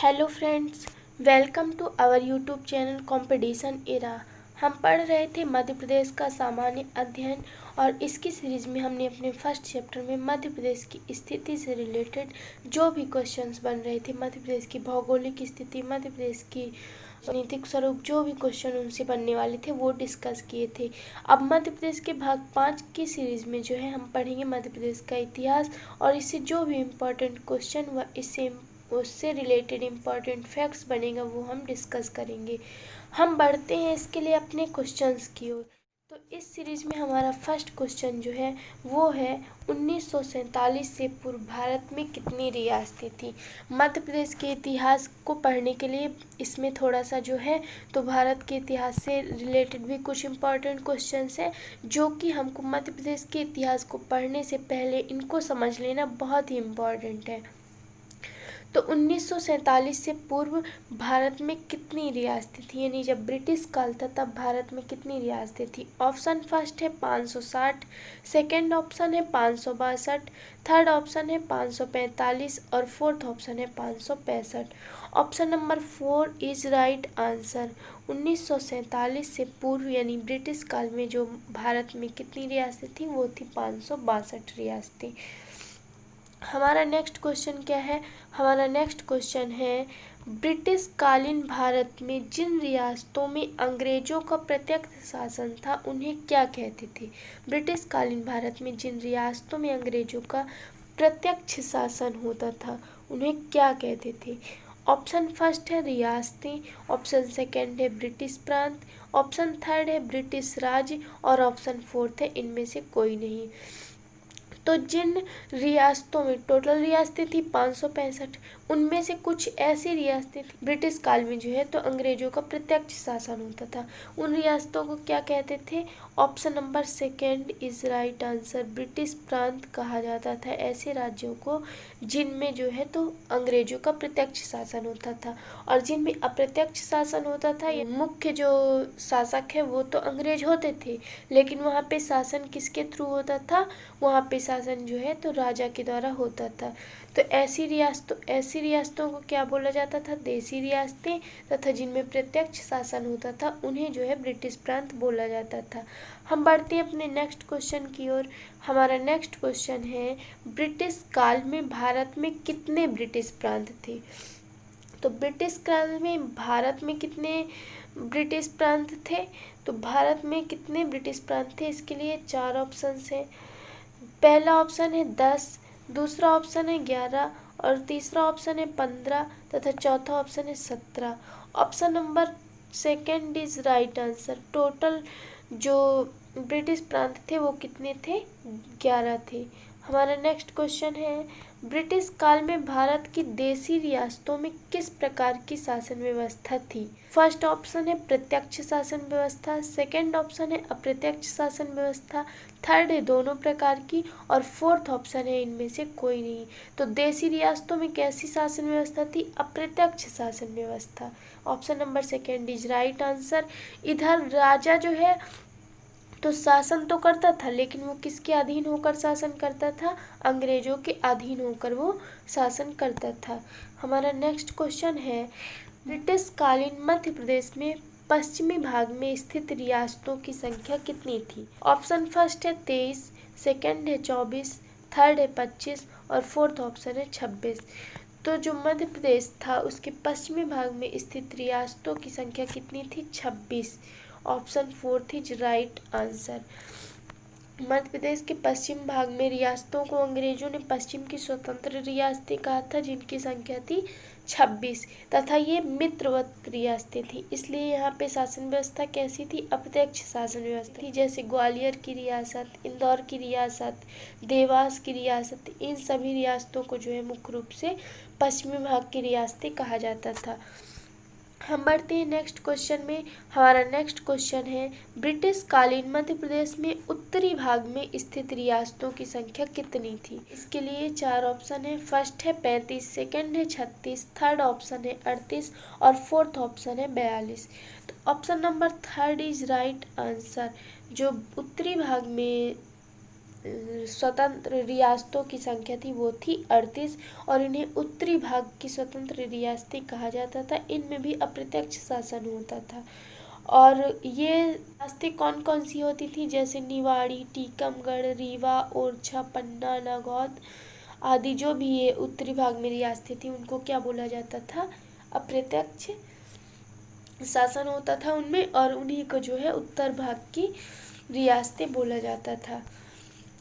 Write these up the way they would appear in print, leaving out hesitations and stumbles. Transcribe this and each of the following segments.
Hello friends, welcome to our YouTube channel competition era. हम पढ़ रहे थे मध्य प्रदेश का सामान्य अध्ययन और इसकी सीरीज में हमने अपने फर्स्ट चैप्टर में मध्य प्रदेश की स्थिति से रिलेटेड जो भी क्वेश्चंस बन रहे थे, मध्य प्रदेश की भौगोलिक स्थिति, मध्य प्रदेश की राजनीतिक स्वरूप, जो भी क्वेश्चन उनसे बनने वाले थे वो डिस्कस किए थे। अब मध्य प्रदेश के भाग 5 की सीरीज में जो है हम पढ़ेंगे मध्य प्रदेश का इतिहास और इससे जो भी इम्पोर्टेंट क्वेश्चन व इससे उससे रिलेटेड इम्पॉर्टेंट फैक्ट्स बनेगा वो हम डिस्कस करेंगे। हम बढ़ते हैं इसके लिए अपने क्वेश्चंस की ओर। तो इस सीरीज में हमारा फर्स्ट क्वेश्चन जो है वो है 1947 से पूर्व भारत में कितनी रियासतें थी। मध्य प्रदेश के इतिहास को पढ़ने के लिए इसमें थोड़ा सा जो है तो भारत के इतिहास से रिलेटेड भी कुछ इम्पॉर्टेंट क्वेश्चंस हैं जो कि हमको मध्य प्रदेश के इतिहास को पढ़ने से पहले इनको समझ लेना बहुत ही इम्पॉर्टेंट है। तो 1947 से पूर्व भारत में कितनी रियासतें थी, यानी जब ब्रिटिश काल था तब भारत में कितनी रियासतें थी। ऑप्शन फर्स्ट है 560, सेकंड ऑप्शन है 562, थर्ड ऑप्शन है 545 और फोर्थ ऑप्शन है 565। Option number 4 is right answer. 1947 से पूर्व यानी ब्रिटिश काल में जो भारत में कितनी रियासतें थी वो थी 562 रियासतें। हमारा नेक्स्ट क्वेश्चन क्या है, हमारा नेक्स्ट क्वेश्चन है ब्रिटिश कालीन भारत में जिन रियासतों में अंग्रेजों का प्रत्यक्ष शासन था उन्हें क्या कहते थे। ब्रिटिश कालीन भारत में जिन रियासतों में अंग्रेजों का प्रत्यक्ष शासन होता था उन्हें क्या कहते थे। ऑप्शन फर्स्ट है रियासतें, ऑप्शन सेकंड है ब्रिटिश प्रांत, ऑप्शन थर्ड है ब्रिटिश राज्य और ऑप्शन फोर्थ है इनमें से कोई नहीं। तो जिन रियासतों में टोटल रियासतें थी 565, उनमें से कुछ ऐसी रियासतें थी ब्रिटिश काल में जो है तो अंग्रेजों का प्रत्यक्ष शासन होता था, उन रियासतों को क्या कहते थे। Option number second is right answer. British प्रांत कहा जाता था ऐसे राज्यों को जिनमें जो है तो अंग्रेजों का प्रत्यक्ष शासन होता था, और जिनमें अप्रत्यक्ष शासन होता था ये मुख्य जो शासक है वो तो अंग्रेज होते थे, लेकिन वहाँ पे शासन किसके थ्रू होता था, वहाँ पे शासन जो है तो राजा के द्वारा होता था। तो ऐसी रियासतों को क्या बोला जाता था, देसी रियासतें, तथा जिनमें प्रत्यक्ष शासन होता था उन्हें जो है ब्रिटिश प्रांत बोला जाता था। हम बढ़ते हैं अपने नेक्स्ट क्वेश्चन की ओर। हमारा नेक्स्ट क्वेश्चन है ब्रिटिश काल में भारत में कितने ब्रिटिश प्रांत थे। तो ब्रिटिश काल में भारत में कितने ब्रिटिश प्रांत थे, तो भारत में कितने ब्रिटिश प्रांत थे इसके लिए 4 ऑप्शंस हैं। पहला ऑप्शन है 10, दूसरा ऑप्शन है 11 और तीसरा ऑप्शन है 15 तथा चौथा ऑप्शन है 17। Option number second is right answer. Total जो ब्रिटिश प्रांत थे वो कितने थे, 11 थे। हमारा नेक्स्ट क्वेश्चन है ब्रिटिश काल में भारत की देसी रियासतों में किस प्रकार की शासन व्यवस्था थी। फर्स्ट ऑप्शन है प्रत्यक्ष शासन व्यवस्था, सेकंड ऑप्शन है अप्रत्यक्ष शासन व्यवस्था, थर्ड है दोनों प्रकार की और फोर्थ ऑप्शन है इनमें से कोई नहीं। तो देसी रियासतों में कैसी शासन व्यवस्था थी, अप्रत्यक्ष शासन व्यवस्था। Option number second is right answer. इधर राजा जो है तो शासन तो करता था लेकिन वो किसके अधीन होकर शासन करता था, अंग्रेजों के अधीन होकर वो शासन करता था। हमारा नेक्स्ट क्वेश्चन है ब्रिटिश कालीन मध्य प्रदेश में पश्चिमी भाग में स्थित रियासतों की संख्या कितनी थी। ऑप्शन फर्स्ट है 23, सेकंड है 24, थर्ड है 25 और फोर्थ ऑप्शन है 26। तो जो मध्य प्रदेश था उसके पश्चिमी भाग में स्थित रियासतों की संख्या कितनी थी, 26। Option fourth is right answer. Madhya Pradesh के पश्चिम भाग में रियासतों को अंग्रेजों ने पश्चिम की स्वतंत्र रियासतें कहा था जिनकी संख्या थी 26 तथा ये मित्रवत रियासतें थी, इसलिए यहाँ पे शासन व्यवस्था कैसी थी, अप्रत्यक्ष शासन व्यवस्था थी। जैसे ग्वालियर की रियासत, इंदौर की रियासत, देवास की रियासत, इन सभी रियासतों को जो है मुख्य रूप से पश्चिमी भाग की रियासतें कहा जाता था। हम बढ़ते हैं नेक्स्ट क्वेश्चन में। हमारा नेक्स्ट क्वेश्चन है ब्रिटिश कालीन मध्य प्रदेश में उत्तरी भाग में स्थित रियासतों की संख्या कितनी थी। इसके लिए 4 ऑप्शन है। फर्स्ट है 35, सेकंड है 36, थर्ड ऑप्शन है 38 और फोर्थ ऑप्शन है 42। तो option number third is right answer. जो उत्तरी भाग में स्वतंत्र रियासतों की संख्या थी वो थी 38 और इन्हें उत्तरी भाग की स्वतंत्र रियासतें कहा जाता था। इनमें भी अप्रत्यक्ष शासन होता था। और ये रियासतें कौन कौन सी होती थी, जैसे निवाड़ी, टीकमगढ़, रीवा, ओरछा, पन्ना, नागौद आदि जो भी ये उत्तरी भाग में रियासतें थी उनको क्या बोला जाता था, अप्रत्यक्ष शासन होता था उनमें, और उन्हीं को जो है उत्तर भाग की रियासतें बोला जाता था।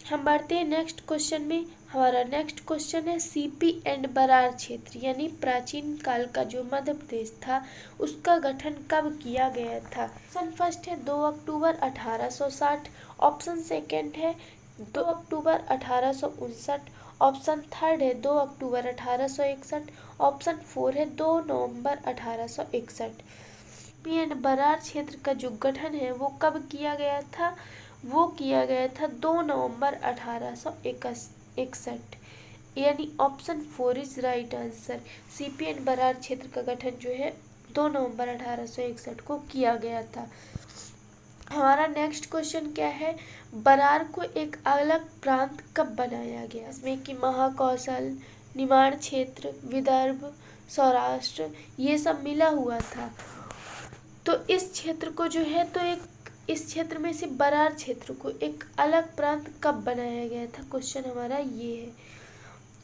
हम बढ़ते हैं नेक्स्ट क्वेश्चन में। हमारा नेक्स्ट क्वेश्चन है सीपी एंड बरार क्षेत्र यानी प्राचीन काल का जो मध्य प्रदेश था उसका गठन कब किया गया था। ऑप्शन फर्स्ट है 2 अक्टूबर 1860, ऑप्शन सेकंड है 2 अक्टूबर 1859, ऑप्शन थर्ड है 2 अक्टूबर 1861, ऑप्शन फोर है 2 नवंबर 1861। सीपी एंड बरार क्षेत्र का जो गठन है वो कब किया गया था, वो किया गया था 2 नवंबर 1861, यानी option four is right answer. CP and Berar क्षेत्र का गठन जो है 2 नवंबर 1861 को किया गया था। हमारा नेक्स्ट क्वेश्चन क्या है, बरार को एक अलग प्रांत कब बनाया गया, इसमें कि महाकौशल, निमाड़ क्षेत्र, विदर्भ, सौराष्ट्र ये सब मिला हुआ था। तो इस क्षेत्र को जो है तो इस क्षेत्र में से बरार क्षेत्र को एक अलग प्रांत कब बनाया गया था, क्वेश्चन हमारा ये है।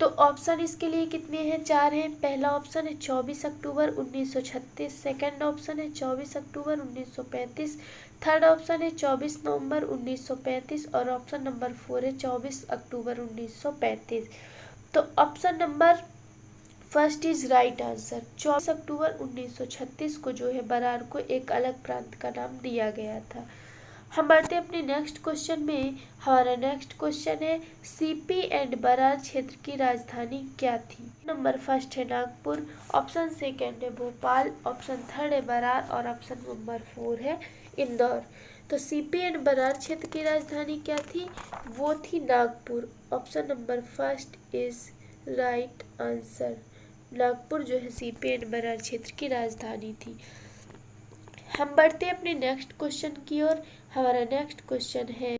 तो ऑप्शन इसके लिए कितने हैं, 4 हैं। पहला ऑप्शन है 24 अक्टूबर 1936, सेकंड ऑप्शन है 24 अक्टूबर 1935, थर्ड ऑप्शन है 24 नवंबर 1935 और ऑप्शन नंबर 4 है 24 अक्टूबर 1935। तो option number first is right answer. 24 अक्टूबर 1936 को जो है बरार को एक अलग प्रांत का नाम दिया गया था। हम बढ़ते हैं अपने नेक्स्ट क्वेश्चन में। हमारा नेक्स्ट क्वेश्चन है सीपी एंड बरार क्षेत्र की राजधानी क्या थी। नंबर फर्स्ट है नागपुर, ऑप्शन सेकंड है भोपाल, ऑप्शन थर्ड है बरार और ऑप्शन नंबर 4 है इंदौर। तो सीपी एंड बरार क्षेत्र की राजधानी क्या थी, वो थी Nagpur. Option number first is right answer. Nagpur जो है सीपी एंड बरार क्षेत्र की राजधानी थी। हम बढ़ते हैं अपने नेक्स्ट क्वेश्चन की ओर। हमारा नेक्स्ट क्वेश्चन है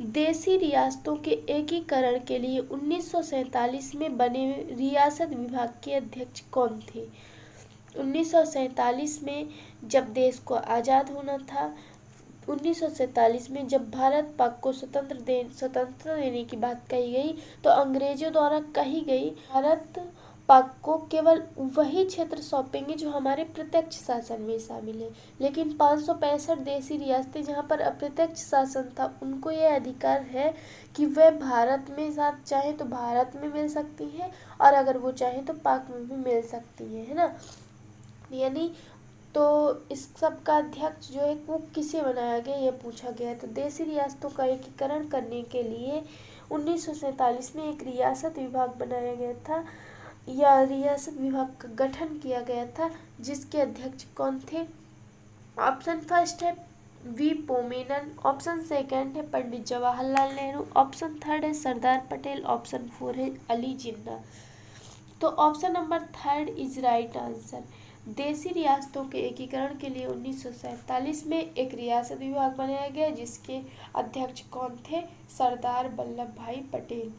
देशी रियासतों के एकीकरण के लिए 1947 में बने रियासत विभाग के अध्यक्ष कौन थे। 1947 में जब देश को आज़ाद होना था, 1947 में जब भारत पाक को स्वतंत्रता देने की बात कही गई तो अंग्रेजों द्वारा कही गई भारत पाक को केवल वही क्षेत्र सौंपेंगे जो हमारे प्रत्यक्ष शासन में शामिल है, लेकिन 565 देशी रियासतें जहाँ पर अप्रत्यक्ष शासन था उनको यह अधिकार है कि वह भारत में साथ चाहे तो भारत में मिल सकती हैं और अगर वो चाहे तो पाक में भी मिल सकती है ना। यानी तो इस सब का अध्यक्ष जो है वो किसे बनाया गया ये पूछा गया है। तो देशी रियासतों का एकीकरण करने के लिए 1947 में एक रियासत विभाग बनाया गया था या रियासत विभाग का गठन किया गया था, जिसके अध्यक्ष कौन थे। ऑप्शन फर्स्ट है वी.पो. मेनन, ऑप्शन सेकंड है पंडित जवाहरलाल नेहरू, ऑप्शन थर्ड है सरदार पटेल, ऑप्शन 4 है अली जिन्ना। तो option number third is right answer. देशी रियासतों के एकीकरण के लिए 1947 में एक रियासत विभाग बनाया गया जिसके अध्यक्ष कौन थे, सरदार वल्लभ भाई पटेल।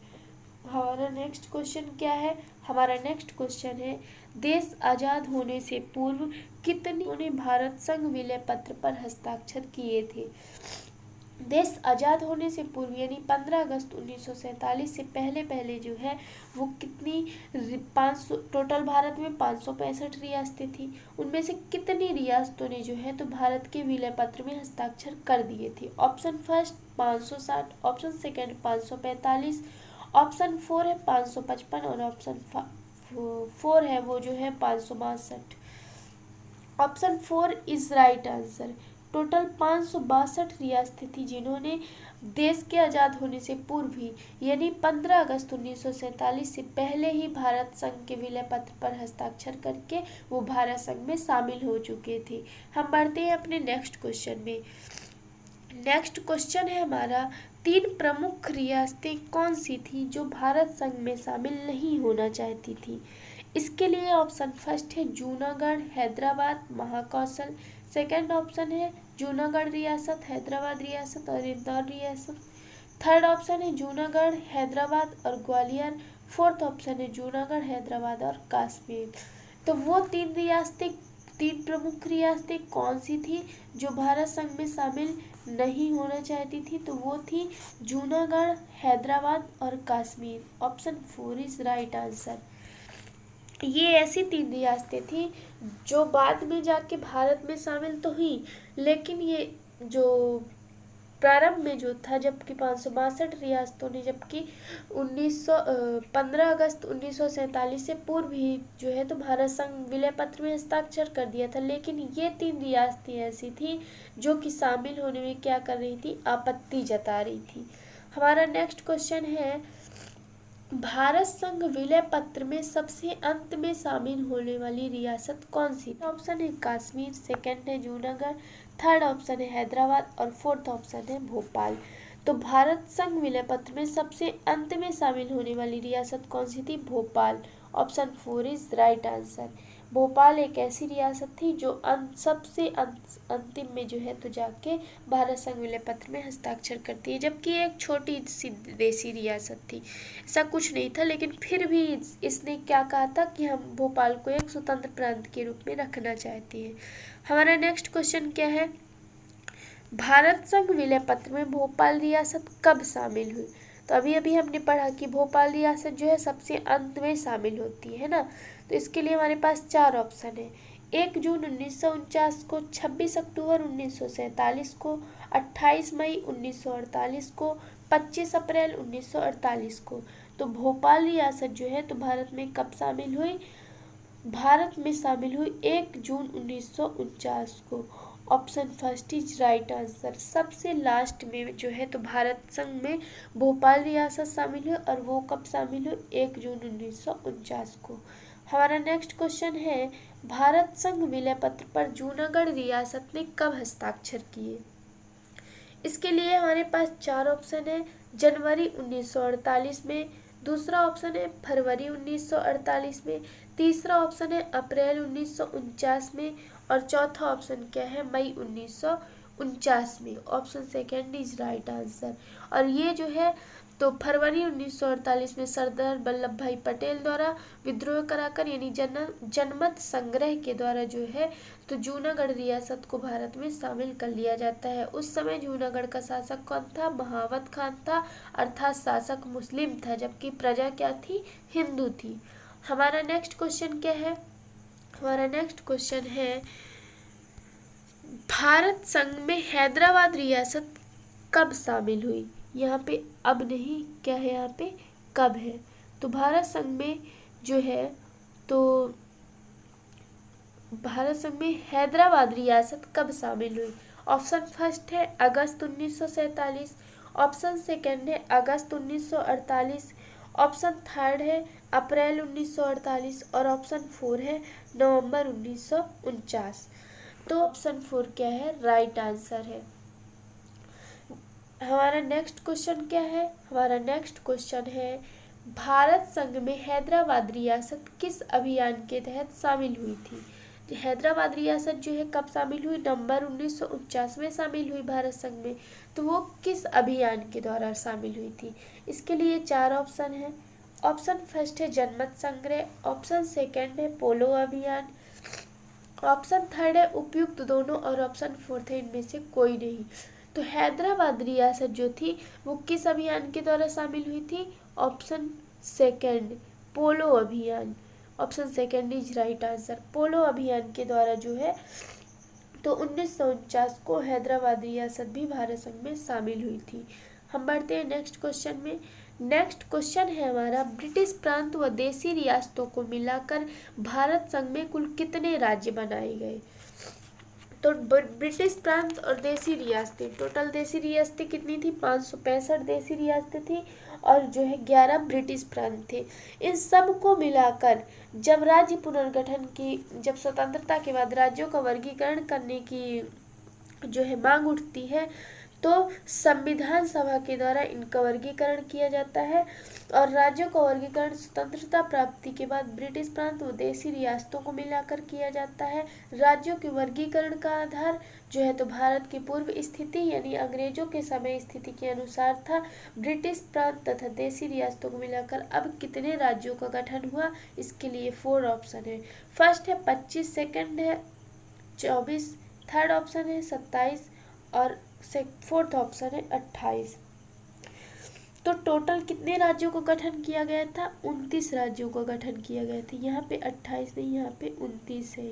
हमारा नेक्स्ट क्वेश्चन क्या है, हमारा नेक्स्ट क्वेश्चन है देश आज़ाद होने से पूर्व कितने ने भारत संघ विलय पत्र पर हस्ताक्षर किए थे। देश आज़ाद होने से पूर्व यानी 15 अगस्त 1947 से पहले जो है वो कितनी 500 टोटल भारत में 565 रियासतें थी, उनमें से कितनी रियासतों ने जो है तो भारत के विलय पत्र में हस्ताक्षर कर दिए थे। Option first 560, option second 545, option 4 है 555 और ऑप्शन 4 है वो जो है 562। Option 4 is right answer. Total 562 रियासतें थी जिन्होंने देश के आज़ाद होने से पूर्व ही यानी 15 अगस्त 1947 से पहले ही भारत संघ के विलय पत्र पर हस्ताक्षर करके वो भारत संघ में शामिल हो चुके थे। हम बढ़ते हैं अपने नेक्स्ट क्वेश्चन में। नेक्स्ट क्वेश्चन है हमारा 3 प्रमुख रियासतें कौन सी थी जो भारत संघ में शामिल नहीं होना चाहती थी। इसके लिए ऑप्शन फर्स्ट है जूनागढ़, हैदराबाद, महाकौशल, सेकंड ऑप्शन है जूनागढ़ रियासत, हैदराबाद रियासत और इंदौर रियासत, थर्ड ऑप्शन है जूनागढ़, हैदराबाद और ग्वालियर। फोर्थ ऑप्शन है जूनागढ़, हैदराबाद और कश्मीर। तो वो तीन प्रमुख रियासतें कौन सी थी जो भारत संघ में शामिल नहीं होना चाहती थी? तो वो थी जूनागढ़, हैदराबाद और Kashmir. Option 4 is right answer. ये ऐसी तीन रियासतें थी जो बाद में जाके भारत में शामिल तो हुई, लेकिन ये जो प्रारंभ में जो था, जबकि 562 रियासतों ने, जबकि 15 अगस्त 1947 से पूर्व ही जो है तो भारत संघ विलय पत्र में हस्ताक्षर कर दिया था। लेकिन ये तीन रियासतें ऐसी थी जो कि शामिल होने में क्या कर रही थी? आपत्ति जता रही थी। हमारा नेक्स्ट क्वेश्चन है, भारत संघ विलय पत्र में सबसे अंत में शामिल होने वाली रियासत कौन सी? ऑप्शन है कश्मीर, सेकंड है जूनागढ़, थर्ड ऑप्शन है हैदराबाद और फोर्थ ऑप्शन है भोपाल। तो भारत संघ विलय पत्र में सबसे अंत में शामिल होने वाली रियासत कौन सी थी? Bhopal. Option 4 is right answer. Bhopal एक ऐसी रियासत थी जो सबसे अंतिम में जो है तो जाके भारत संघ विलय पत्र में हस्ताक्षर करती है, जबकि एक छोटी सी देसी रियासत थी, ऐसा कुछ नहीं था। लेकिन फिर भी इसने क्या कहा था कि हम भोपाल को एक स्वतंत्र प्रांत के रूप में रखना चाहते हैं। हमारा नेक्स्ट क्वेश्चन क्या है, भारत संघ विलय पत्र में भोपाल रियासत कब शामिल हुई? तो अभी अभी हमने पढ़ा कि भोपाल रियासत जो है सबसे अंत में शामिल होती है ना। तो इसके लिए हमारे पास चार ऑप्शन है, 1 जून 1949 को, 26 अक्टूबर 1947 को, 28 मई 1948 को, 25 अप्रैल 1948 को। तो भोपाल रियासत जो है तो भारत में कब शामिल हुई? भारत में शामिल हुई 1 जून 1949 को। Option first is right answer. सबसे लास्ट में जो है तो भारत संघ में भोपाल रियासत शामिल हुई, और वो कब शामिल हुई? 1 जून 1949 को। हमारा नेक्स्ट क्वेश्चन है, भारत संघ विलय पत्र पर जूनागढ़ रियासत ने कब हस्ताक्षर किए? इसके लिए हमारे पास चार ऑप्शन है, जनवरी 1948 में, दूसरा ऑप्शन है फरवरी 1948 में, तीसरा ऑप्शन है अप्रैल 1949 में, और चौथा ऑप्शन क्या है? मई 1949 में। Option second is right answer. और ये जो है तो फरवरी 1948 में सरदार वल्लभ भाई पटेल द्वारा विद्रोह कराकर, यानी जनमत संग्रह के द्वारा जो है तो जूनागढ़ रियासत को भारत में शामिल कर लिया जाता है। उस समय जूनागढ़ का शासक कौन था? महावत खान था, अर्थात शासक मुस्लिम था, जबकि प्रजा क्या थी? हिंदू थी। हमारा नेक्स्ट क्वेश्चन क्या है? हमारा नेक्स्ट क्वेश्चन है, भारत संघ में हैदराबाद रियासत कब शामिल हुई? यहाँ पे अब नहीं, क्या है यहाँ पे? कब है। तो भारत संघ में जो है तो भारत संघ में हैदराबाद रियासत कब शामिल हुई? ऑप्शन फर्स्ट है अगस्त 1947, ऑप्शन सेकंड है अगस्त 1948, ऑप्शन थर्ड है अप्रैल 1948 और ऑप्शन 4 है नवंबर 1949। तो ऑप्शन 4 क्या है? राइट आंसर है। हमारा नेक्स्ट क्वेश्चन क्या है? हमारा नेक्स्ट क्वेश्चन है, भारत संघ में हैदराबाद रियासत किस अभियान के तहत शामिल हुई थी? तो हैदराबाद रियासत जो है कब शामिल हुई? नवंबर 1949 में शामिल हुई भारत संघ में। तो वो किस अभियान के द्वारा शामिल हुई थी? इसके लिए चार ऑप्शन है। ऑप्शन फर्स्ट है जनमत संग्रह, ऑप्शन सेकंड है पोलो अभियान, ऑप्शन थर्ड है उपयुक्त दोनों, और ऑप्शन फोर्थ है इनमें से कोई नहीं। तो हैदराबाद रियासत जो थी वो किस अभियान के द्वारा शामिल हुई थी? ऑप्शन सेकंड, पोलो अभियान। Option second is right answer. Polo अभियान के द्वारा जो है तो 1949 को हैदराबाद रियासत भी भारत संघ में शामिल हुई थी। हम बढ़ते हैं नेक्स्ट क्वेश्चन में। नेक्स्ट क्वेश्चन है हमारा, ब्रिटिश प्रांत व देसी रियासतों को मिलाकर भारत संघ में कुल कितने राज्य बनाए गए? तो ब्रिटिश प्रांत और देसी रियासतें, टोटल देसी रियासतें कितनी थी? 565 देसी रियासतें थी, और जो है 11 ब्रिटिश प्रांत थे। इन सब को मिलाकर जब राज्य पुनर्गठन की, जब स्वतंत्रता के बाद राज्यों का वर्गीकरण करने की जो है मांग उठती है, तो संविधान सभा के द्वारा इनका वर्गीकरण किया जाता है। और राज्यों का वर्गीकरण स्वतंत्रता प्राप्ति के बाद ब्रिटिश प्रांत व देशी रियासतों को मिलाकर किया जाता है। राज्यों के वर्गीकरण का आधार जो है तो भारत की पूर्व स्थिति यानी अंग्रेजों के समय स्थिति के अनुसार था। ब्रिटिश प्रांत तथा देशी रियासतों को मिलाकर अब कितने राज्यों का गठन हुआ, इसके लिए 4 ऑप्शन है। फर्स्ट है 25, सेकंड है 24, थर्ड ऑप्शन है 27 और फोर्थ ऑप्शन है 28। तो टोटल कितने राज्यों का गठन किया गया था? 29 राज्यों का गठन किया गया था। यहाँ पे 28 नहीं, यहाँ पे 29 है।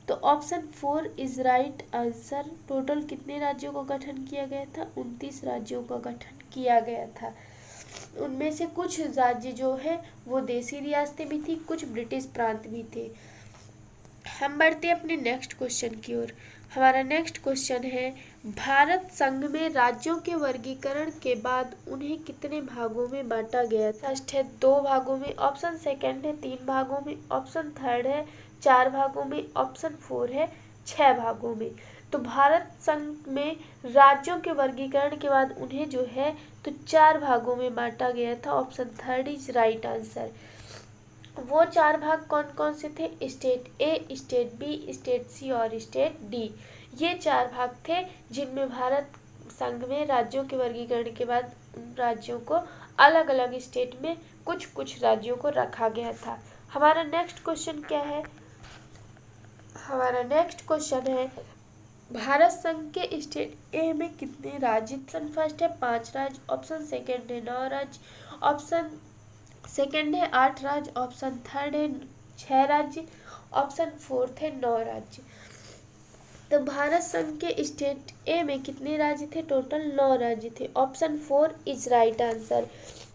तो option 4 is right answer. Total कितने राज्यों का गठन किया गया था? 29 राज्यों का गठन किया गया था। उनमें से कुछ राज्य जो है वो देशी रियासतें भी थी, कुछ ब्रिटिश प्रांत भी थे। हम बढ़ते हैं अपने नेक्स्ट क्वेश्चन की ओर। हमारा नेक्स्ट क्वेश्चन है, भारत संघ में राज्यों के वर्गीकरण के बाद उन्हें कितने भागों में बांटा गया? फर्स्ट है 2 भागों में, ऑप्शन सेकंड है 3 भागों में, ऑप्शन थर्ड है 4 भागों में, ऑप्शन 4 है 6 भागों में। तो भारत संघ में राज्यों के वर्गीकरण के बाद उन्हें जो है तो 4 भागों में बांटा गया था। Option third is right answer. वो 4 भाग कौन कौन से थे? State A, state B, state सी और स्टेट डी। ये 4 भाग थे जिनमें भारत संघ में राज्यों के वर्गीकरण के बाद उन राज्यों को अलग अलग स्टेट में कुछ कुछ राज्यों को रखा गया था। हमारा नेक्स्ट क्वेश्चन क्या है? हमारा नेक्स्ट क्वेश्चन है, भारत संघ के स्टेट ए में कितने राज्य? ऑप्शन फर्स्ट है 5 राज्य, ऑप्शन सेकंड है 9 राज्य, ऑप्शन सेकंड है 8 राज्य, ऑप्शन थर्ड है 6 राज्य, ऑप्शन फोर्थ है 9 राज्य। तो भारत संघ के स्टेट ए में कितने राज्य थे? टोटल 9 राज्य थे। Option 4 is right answer.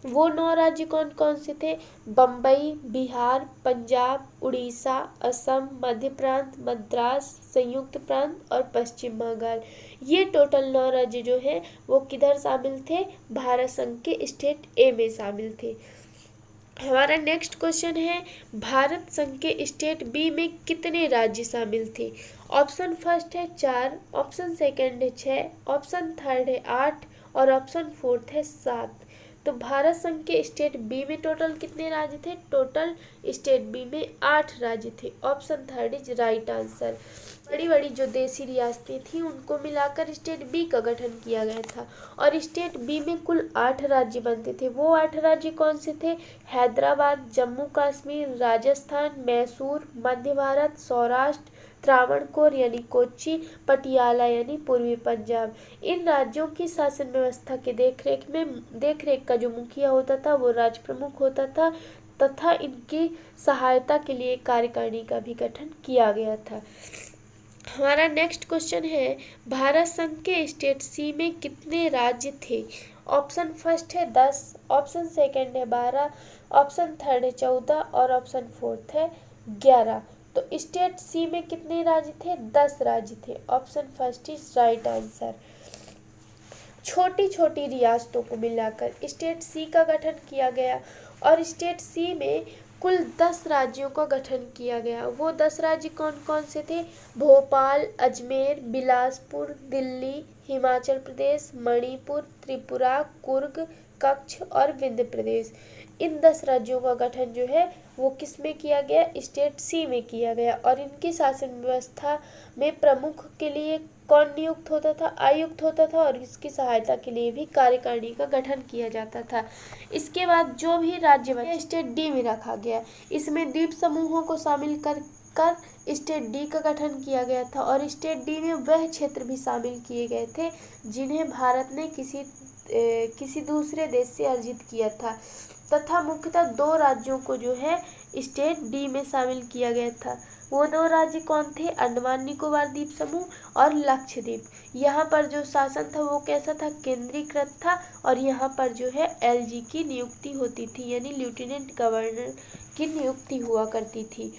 वो 9 राज्य कौन कौन से थे? बम्बई, बिहार, पंजाब, उड़ीसा, असम, मध्य प्रांत, मद्रास, संयुक्त प्रांत और पश्चिम बंगाल। ये टोटल 9 राज्य जो है वो किधर शामिल थे? भारत संघ के स्टेट ए में शामिल थे। हमारा नेक्स्ट क्वेश्चन है, भारत संघ के स्टेट बी में कितने राज्य शामिल थे? ऑप्शन फर्स्ट है 4, ऑप्शन सेकंड है 6, ऑप्शन थर्ड है 8 और ऑप्शन फोर्थ है 7। तो भारत संघ के स्टेट बी में टोटल कितने राज्य थे? टोटल स्टेट बी में 8 राज्य थे। Option third is right answer. बड़ी बड़ी जो देशी रियासतें थी उनको मिलाकर स्टेट बी का गठन किया गया था और स्टेट बी में कुल 8 राज्य बनते थे। वो 8 राज्य कौन से थे? हैदराबाद, जम्मू कश्मीर, राजस्थान, मैसूर, मध्य भारत, सौराष्ट्र, त्रावणकोर यानी कोच्चि, पटियाला यानी पूर्वी पंजाब। इन राज्यों की शासन व्यवस्था के देखरेख का जो मुखिया होता था वो राज्य प्रमुख होता था तथा इनकी सहायता के लिए कार्यकारिणी का भी गठन किया गया था। हमारा नेक्स्ट क्वेश्चन है, भारत संघ के स्टेट सी में कितने राज्य थे? ऑप्शन फर्स्ट है 10, ऑप्शन सेकंड है 12, ऑप्शन थर्ड है 14 और ऑप्शन फोर्थ है 11। तो स्टेट सी में कितने राज्य थे? 10 राज्य थे। Option first is right answer. छोटी छोटी रियासतों को मिलाकर स्टेट सी का गठन किया गया और स्टेट सी में कुल 10 राज्यों का गठन किया गया। वो 10 राज्य कौन कौन से थे? भोपाल, अजमेर, बिलासपुर, दिल्ली, हिमाचल प्रदेश, मणिपुर, त्रिपुरा, कुर्ग, कच्छ और विंध्य प्रदेश। इन 10 राज्यों का गठन जो है वो किस में किया गया? स्टेट सी में किया गया और इनकी शासन व्यवस्था में प्रमुख के लिए कौन नियुक्त होता था? आयुक्त होता था और इसकी सहायता के लिए भी कार्यकारिणी का गठन किया जाता था। इसके बाद जो भी राज्य बचे स्टेट डी में रखा गया। इसमें द्वीप समूहों को शामिल कर स्टेट डी का गठन किया गया था और स्टेट डी में वह क्षेत्र भी शामिल किए गए थे जिन्हें भारत ने किसी दूसरे देश से अर्जित किया था तथा मुख्यतः 2 राज्यों को जो है स्टेट डी में शामिल किया गया था। वो 2 राज्य कौन थे? अंडमान निकोबार द्वीप समूह और लक्षद्वीप। यहाँ पर जो शासन था वो कैसा था? केंद्रीकृत था और यहाँ पर जो है एलजी की नियुक्ति होती थी यानी लेफ्टिनेंट गवर्नर की नियुक्ति हुआ करती थी।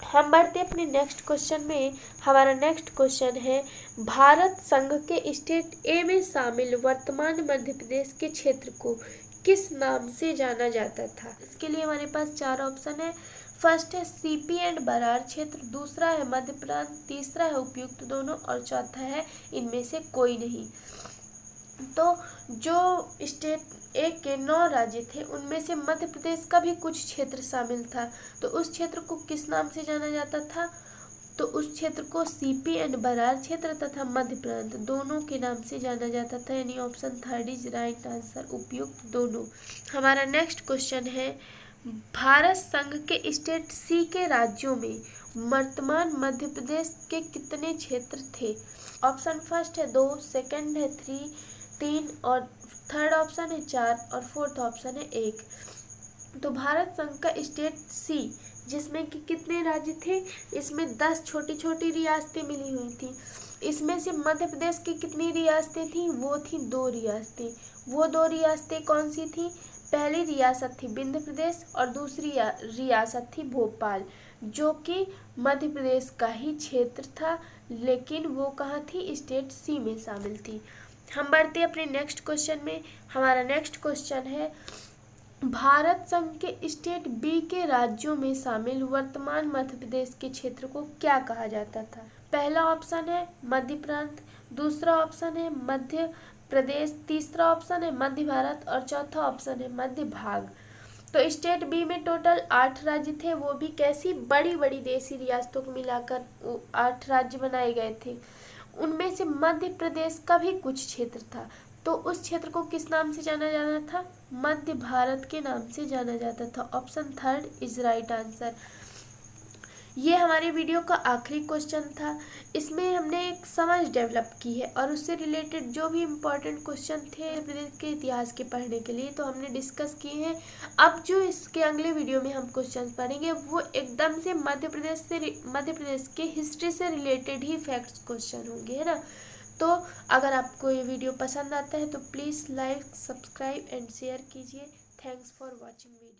हम बढ़ते अपने नेक्स्ट क्वेश्चन में। हमारा नेक्स्ट क्वेश्चन है, भारत संघ के स्टेट ए में शामिल वर्तमान मध्य प्रदेश के क्षेत्र को किस नाम से जाना जाता था? इसके लिए हमारे पास 4 ऑप्शन है। फर्स्ट है सीपी एंड बरार क्षेत्र, दूसरा है मध्य प्रांत, तीसरा है उपयुक्त दोनों और चौथा है इनमें से कोई नहीं। तो जो स्टेट एक के 9 राज्य थे उनमें से मध्य प्रदेश का भी कुछ क्षेत्र शामिल था। तो उस क्षेत्र को किस नाम से जाना जाता था? तो उस क्षेत्र को सीपी एंड बरार क्षेत्र तथा मध्य प्रांत दोनों के नाम से जाना जाता था। यानी ऑप्शन 3 इज राइट आंसर, उपयुक्त दोनों। हमारा नेक्स्ट क्वेश्चन है, भारत संघ के स्टेट सी के राज्यों में वर्तमान मध्य प्रदेश के कितने क्षेत्र थे? ऑप्शन फर्स्ट है 2, सेकंड है 3 और थर्ड ऑप्शन है 4 और फोर्थ ऑप्शन है 1। तो भारत संघ का स्टेट सी जिसमें कि कितने राज्य थे? इसमें 10 छोटी छोटी रियासतें मिली हुई थी। इसमें से मध्य प्रदेश की कितनी रियासतें थी? वो थी 2 रियासतें। वो 2 रियासतें कौन सी थी? पहली रियासत थी विंध्य प्रदेश और दूसरी रियासत थी भोपाल, जो कि मध्य प्रदेश का ही क्षेत्र था, लेकिन वो कहाँ थी? स्टेट सी में शामिल थी। हम बढ़ते अपने नेक्स्ट क्वेश्चन में। हमारा नेक्स्ट क्वेश्चन है, भारत संघ के स्टेट बी के राज्यों में शामिल वर्तमान मध्य प्रदेश के क्षेत्र को क्या कहा जाता था? पहला ऑप्शन है मध्य प्रांत, दूसरा ऑप्शन है मध्य प्रदेश, तीसरा ऑप्शन है मध्य भारत और चौथा ऑप्शन है मध्य भाग। तो स्टेट बी में टोटल 8 राज्य थे, वो भी कैसी? बड़ी बड़ी देशी रियासतों को मिलाकर 8 राज्य बनाए गए थे। उनमें से मध्य प्रदेश का भी कुछ क्षेत्र था। तो उस क्षेत्र को किस नाम से जाना जाता था? मध्य भारत के नाम से जाना जाता था। Option 3 is right answer. ये हमारे वीडियो का आखिरी क्वेश्चन था। इसमें हमने एक समझ डेवलप की है और उससे रिलेटेड जो भी इम्पोर्टेंट क्वेश्चन थे मध्य प्रदेश के इतिहास के पढ़ने के लिए, तो हमने डिस्कस किए हैं। अब जो इसके अगले वीडियो में हम क्वेश्चन पढ़ेंगे वो एकदम से मध्य प्रदेश के हिस्ट्री से रिलेटेड ही फैक्ट्स क्वेश्चन होंगे, है ना। तो अगर आपको ये वीडियो पसंद आता है तो please like, subscribe and share कीजिए। Thanks for watching video.